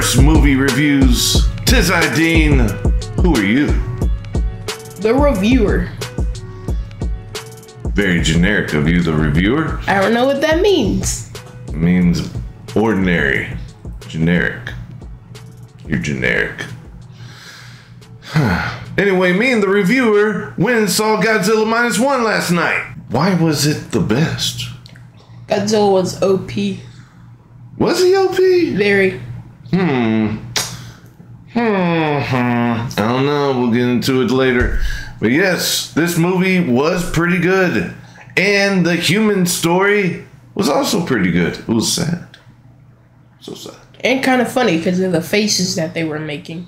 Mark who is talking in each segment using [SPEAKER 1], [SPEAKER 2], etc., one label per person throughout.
[SPEAKER 1] first movie reviews. Tis I, Deen. Who are you?
[SPEAKER 2] The reviewer.
[SPEAKER 1] Very generic of you, the reviewer.
[SPEAKER 2] I don't know what that means.
[SPEAKER 1] It means ordinary. Generic. You're generic. Anyway, me and the reviewer went and saw Godzilla -1 last night. Why was it the best?
[SPEAKER 2] Godzilla was OP.
[SPEAKER 1] Was he OP?
[SPEAKER 2] Very.
[SPEAKER 1] I don't know. We'll get into it later. But yes, this movie was pretty good. And the human story was also pretty good. It was sad. So sad.
[SPEAKER 2] And kind of funny because of the faces that they were making.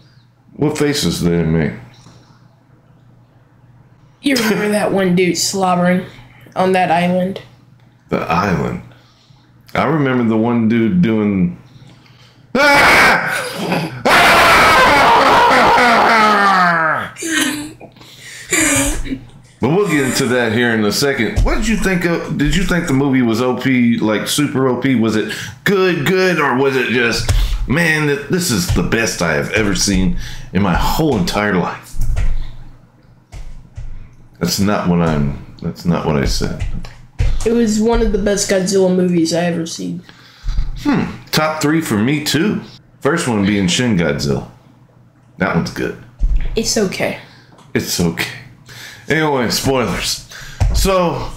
[SPEAKER 1] What faces did they make?
[SPEAKER 2] You remember that one dude slobbering on that island?
[SPEAKER 1] The island. I remember the one dude doing... Ah! But we'll get into that here in a second. What did you think of? Did you think the movie was OP, like super OP? Was it good, or was it just, man, this is the best I have ever seen in my whole entire life? That's not what I said.
[SPEAKER 2] It was one of the best Godzilla movies I ever seen.
[SPEAKER 1] Top 3 for me too. First one being Shin Godzilla. That one's good.
[SPEAKER 2] It's okay.
[SPEAKER 1] It's okay. Anyway, spoilers. So,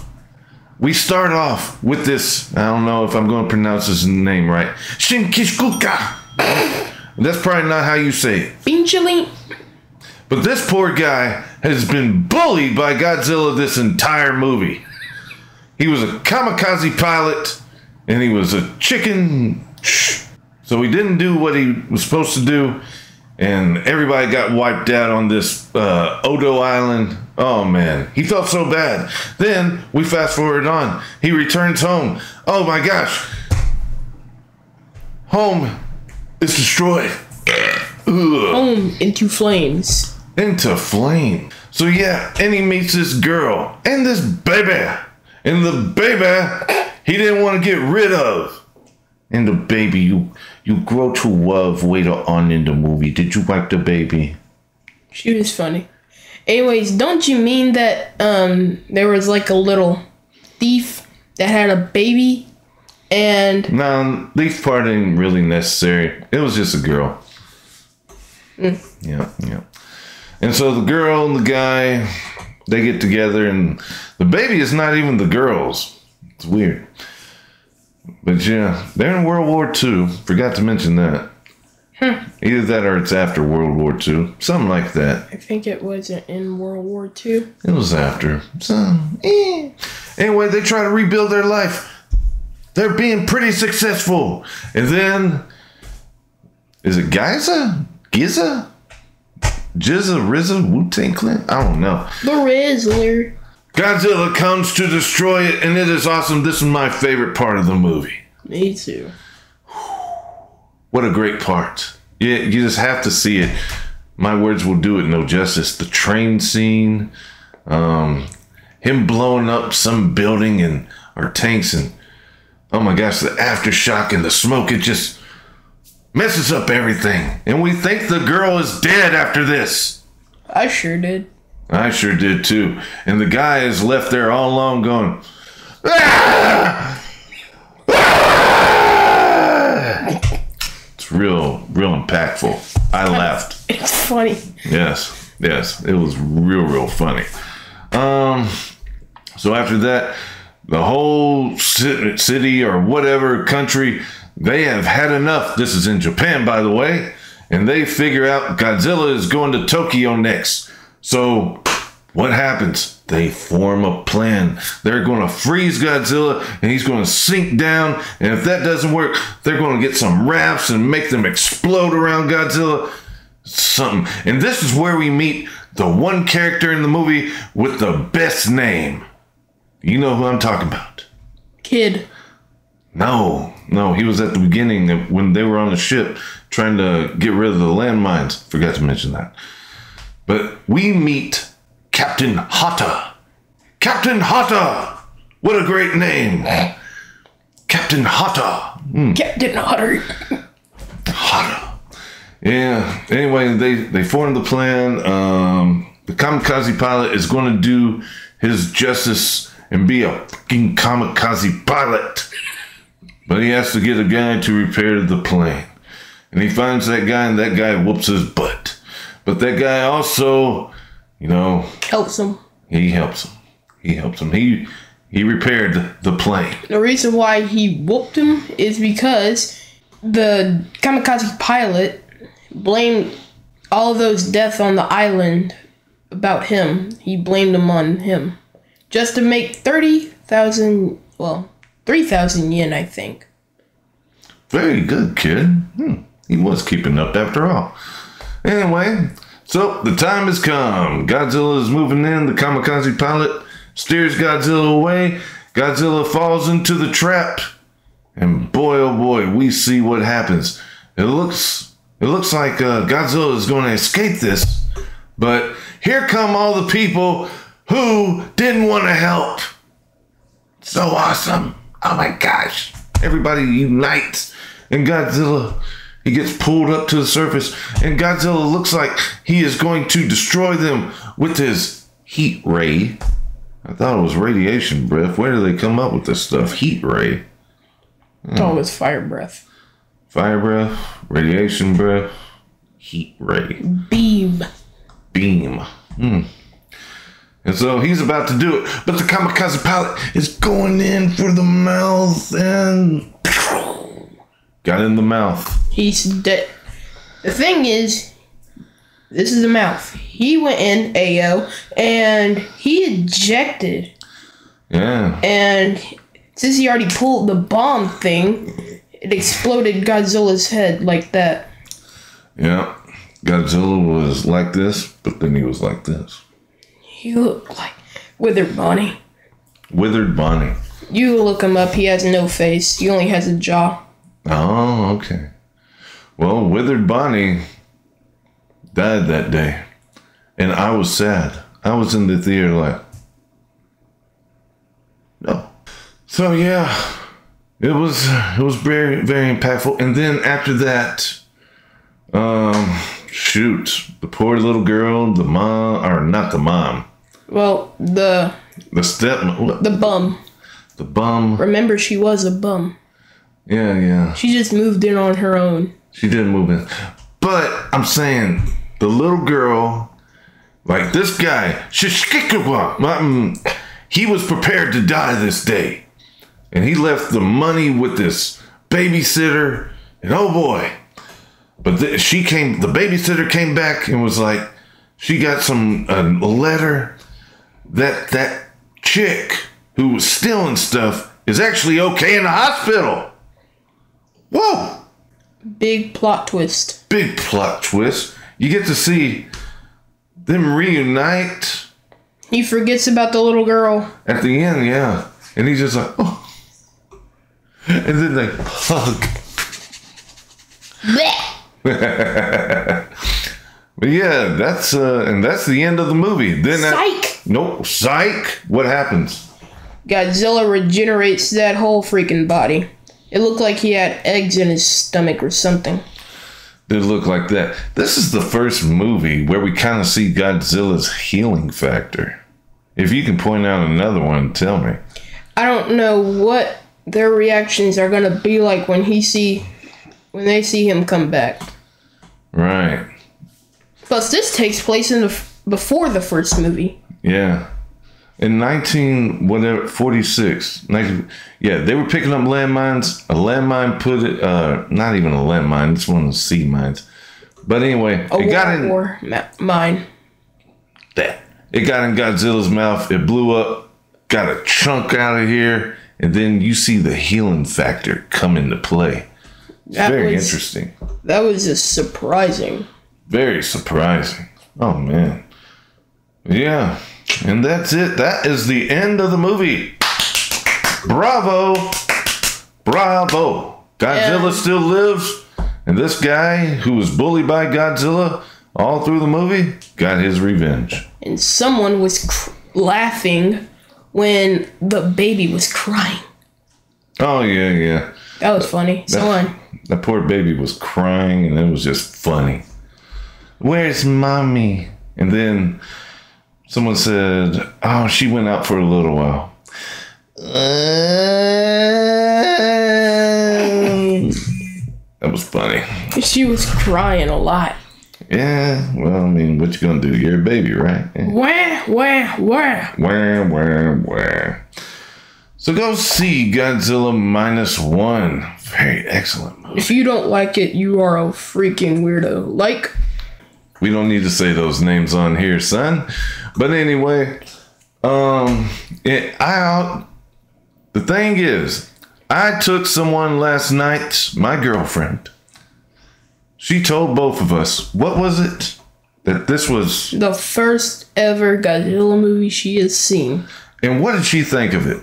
[SPEAKER 1] we start off with this, I don't know if I'm going to pronounce his name right. Shinkishkuka. That's probably not how you say it.
[SPEAKER 2] Binchili.
[SPEAKER 1] But this poor guy has been bullied by Godzilla this entire movie. He was a kamikaze pilot, and he was a chicken. So he didn't do what he was supposed to do, and everybody got wiped out on this Odo Island. Oh man, he felt so bad. Then we fast forward on. He returns home. Oh my gosh. Home is destroyed. Ugh.
[SPEAKER 2] Home into flames.
[SPEAKER 1] Into flame. So yeah, and he meets this girl and this baby. And the baby he didn't want to get rid of. And the baby, you grow to love later on in the movie. Did you like the baby?
[SPEAKER 2] She was funny. Anyways, don't you mean that there was like a little thief that had a baby and...
[SPEAKER 1] No, this part ain't really necessary. It was just a girl. Yeah. And so the girl and the guy, they get together, and the baby is not even the girl's. It's weird. But yeah, they're in World War II. Forgot to mention that. Either that or it's after World War II. Something like that.
[SPEAKER 2] I think it wasn't in World War II.
[SPEAKER 1] It was after. So, Anyway, they try to rebuild their life. They're being pretty successful. And then, is it Giza? Jizza, Rizza, Wu-Tang Clan? I don't know.
[SPEAKER 2] The Rizzler.
[SPEAKER 1] Godzilla comes to destroy it, and it is awesome. This is my favorite part of the movie.
[SPEAKER 2] Me too.
[SPEAKER 1] What a great part. Yeah, you just have to see it. My words will do it no justice. The train scene, him blowing up some building and or tanks, and oh my gosh, the aftershock and the smoke, it just messes up everything. And we think the girl is dead after this.
[SPEAKER 2] I sure did.
[SPEAKER 1] I sure did too. And the guy is left there all alone going, ah! Ah! It's real impactful. I laughed.
[SPEAKER 2] It's funny.
[SPEAKER 1] Yes, it was real funny. So after that, the whole city or whatever country, they have had enough. This is in Japan, by the way. And they figure out Godzilla is going to Tokyo next. So what happens? They form a plan. They're going to freeze Godzilla and he's going to sink down. And if that doesn't work, they're going to get some rafts and make them explode around Godzilla. Something. And this is where we meet the one character in the movie with the best name. You know who I'm talking about.
[SPEAKER 2] Kid.
[SPEAKER 1] No, he was at the beginning when they were on the ship trying to get rid of the landmines. Forgot to mention that. But we meet Captain Hata. Captain Hata! What a great name. Captain Hata.
[SPEAKER 2] Captain Otter.
[SPEAKER 1] Hata. Yeah. Anyway, they formed the plan. The kamikaze pilot is going to do his justice and be a fucking kamikaze pilot. But he has to get a guy to repair the plane. And he finds that guy, and that guy whoops his butt. But that guy also,
[SPEAKER 2] helps him.
[SPEAKER 1] He helps him. He repaired the plane.
[SPEAKER 2] The reason why he whooped him is because the kamikaze pilot blamed all of those deaths on the island about him. He blamed them on him. Just to make 3,000 yen, I think.
[SPEAKER 1] Very good, kid. He was keeping up after all. Anyway, so the time has come. Godzilla is moving in. The kamikaze pilot steers Godzilla away. Godzilla falls into the trap. And boy, oh boy, we see what happens. It looks like Godzilla is going to escape this. But here come all the people who didn't want to help. So awesome. Oh my gosh. Everybody unites. And Godzilla, he gets pulled up to the surface. And Godzilla looks like he is going to destroy them with his heat ray. I thought it was radiation breath. Where do they come up with this stuff? Heat ray.
[SPEAKER 2] I thought it was fire breath.
[SPEAKER 1] Fire breath, radiation breath, heat ray.
[SPEAKER 2] Beam.
[SPEAKER 1] And so he's about to do it, but the kamikaze pilot is going in for the mouth and got in the mouth.
[SPEAKER 2] He's dead. The thing is, this is the mouth. He went in, Ayo, and he ejected.
[SPEAKER 1] Yeah.
[SPEAKER 2] And since he already pulled the bomb thing, it exploded Godzilla's head like that.
[SPEAKER 1] Yeah. Godzilla was like this, but then he was like this.
[SPEAKER 2] He looked like Withered Bonnie.
[SPEAKER 1] Withered Bonnie.
[SPEAKER 2] You look him up. He has no face. He only has a jaw.
[SPEAKER 1] Oh, okay. Well, Withered Bonnie died that day. And I was sad. I was in the theater like, no. So yeah, it was very, very impactful. And then after that, the poor little girl, the mom, or not the mom.
[SPEAKER 2] Well, the bum.
[SPEAKER 1] The bum.
[SPEAKER 2] Remember, she was a bum.
[SPEAKER 1] Yeah.
[SPEAKER 2] She just moved in on her own.
[SPEAKER 1] She did move in. But I'm saying, the little girl, like this guy, he was prepared to die this day. And he left the money with this babysitter. And oh boy. But the babysitter came back and was like, she got a letter that chick who was stealing stuff is actually okay in the hospital. Whoa.
[SPEAKER 2] Big plot twist.
[SPEAKER 1] Big plot twist. You get to see them reunite.
[SPEAKER 2] He forgets about the little girl.
[SPEAKER 1] At the end, yeah. And he's just like, oh. And then they hug. But yeah, that's the end of the movie. Then psych. What happens?
[SPEAKER 2] Godzilla regenerates that whole freaking body. It looked like he had eggs in his stomach or something.
[SPEAKER 1] Did look like that. This is the first movie where we kind of see Godzilla's healing factor. If you can point out another one, tell me.
[SPEAKER 2] I don't know what their reactions are gonna be like when they see him come back.
[SPEAKER 1] Right.
[SPEAKER 2] Plus, this takes place before the first movie.
[SPEAKER 1] Yeah. In 46. They were picking up landmines. A landmine not even a landmine. This one was sea mines. But anyway,
[SPEAKER 2] mine.
[SPEAKER 1] It got in Godzilla's mouth. It blew up. Got a chunk out of here. And then you see the healing factor come into play. It's very interesting.
[SPEAKER 2] That was just surprising.
[SPEAKER 1] Very surprising. Oh, man. Yeah. And that's it. That is the end of the movie. Bravo. Godzilla still lives. And this guy who was bullied by Godzilla all through the movie got his revenge.
[SPEAKER 2] And someone was laughing when the baby was crying.
[SPEAKER 1] Oh, yeah.
[SPEAKER 2] That was funny.
[SPEAKER 1] That poor baby was crying, and it was just funny. Where's mommy? And then someone said, oh, she went out for a little while. That was funny.
[SPEAKER 2] She was crying a lot.
[SPEAKER 1] Yeah, well, I mean, what you gonna do? You're a baby, right? Yeah. Wah. So go see Godzilla -1. Very excellent movie.
[SPEAKER 2] If you don't like it, you are a freaking weirdo.
[SPEAKER 1] We don't need to say those names on here, son. But anyway, the thing is, I took someone last night, my girlfriend. She told both of us, what was it? That this was
[SPEAKER 2] the first ever Godzilla movie she has seen.
[SPEAKER 1] And what did she think of it?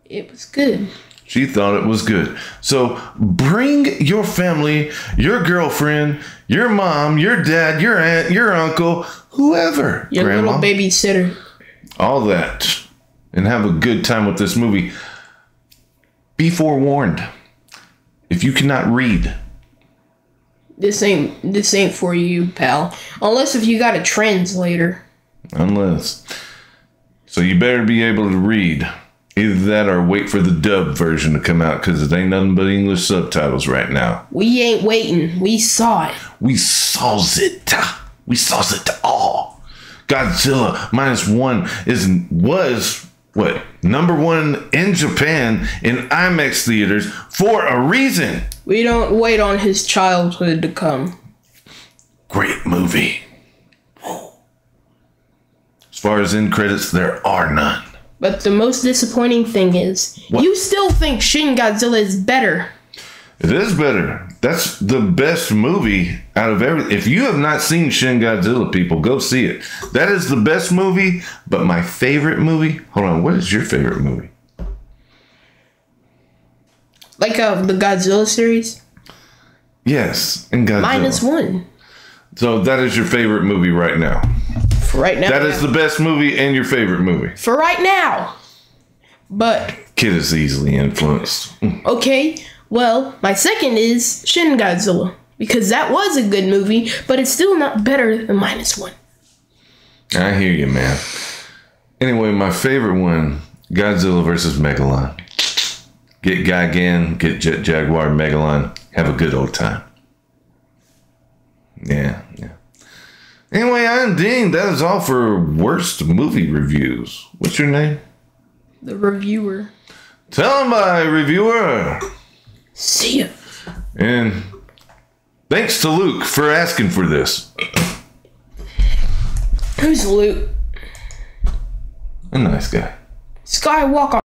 [SPEAKER 2] It was good.
[SPEAKER 1] She thought it was good. So bring your family, your girlfriend, your mom, your dad, your aunt, your uncle, whoever.
[SPEAKER 2] Your
[SPEAKER 1] grandma,
[SPEAKER 2] little babysitter.
[SPEAKER 1] all that. And have a good time with this movie. Be forewarned. If you cannot read,
[SPEAKER 2] this ain't for you, pal. Unless if you got a translator.
[SPEAKER 1] So you better be able to read. Either that or wait for the dub version to come out, because it ain't nothing but English subtitles right now.
[SPEAKER 2] We ain't waiting. We saw it.
[SPEAKER 1] We saw it. We saw it all. Godzilla -1 was what? #1 in Japan in IMAX theaters for a reason.
[SPEAKER 2] We don't wait on his childhood to come.
[SPEAKER 1] Great movie. As far as end credits, there are none.
[SPEAKER 2] But the most disappointing thing is,
[SPEAKER 1] what?
[SPEAKER 2] You still think Shin Godzilla is better.
[SPEAKER 1] It is better. That's the best movie out of everything. If you have not seen Shin Godzilla, people, go see it. That is the best movie, but my favorite movie... Hold on, what is your favorite movie?
[SPEAKER 2] The Godzilla series?
[SPEAKER 1] Yes, and Godzilla.
[SPEAKER 2] -1.
[SPEAKER 1] So that is your favorite movie right now?
[SPEAKER 2] For right now.
[SPEAKER 1] That is the best movie and your favorite movie?
[SPEAKER 2] For right now. But...
[SPEAKER 1] Kid is easily influenced.
[SPEAKER 2] Okay, well, my second is Shin Godzilla. Because that was a good movie, but it's still not better than -1.
[SPEAKER 1] I hear you, man. Anyway, my favorite one, Godzilla versus Megalon. Get Gigan, get Jet Jaguar, Megalon. Have a good old time. Yeah. Anyway, I'm Dean. That is all for worst movie reviews. What's your name?
[SPEAKER 2] The Reviewer.
[SPEAKER 1] Tell him by Reviewer.
[SPEAKER 2] See ya.
[SPEAKER 1] And thanks to Luke for asking for this.
[SPEAKER 2] Who's Luke?
[SPEAKER 1] A nice guy.
[SPEAKER 2] Skywalker.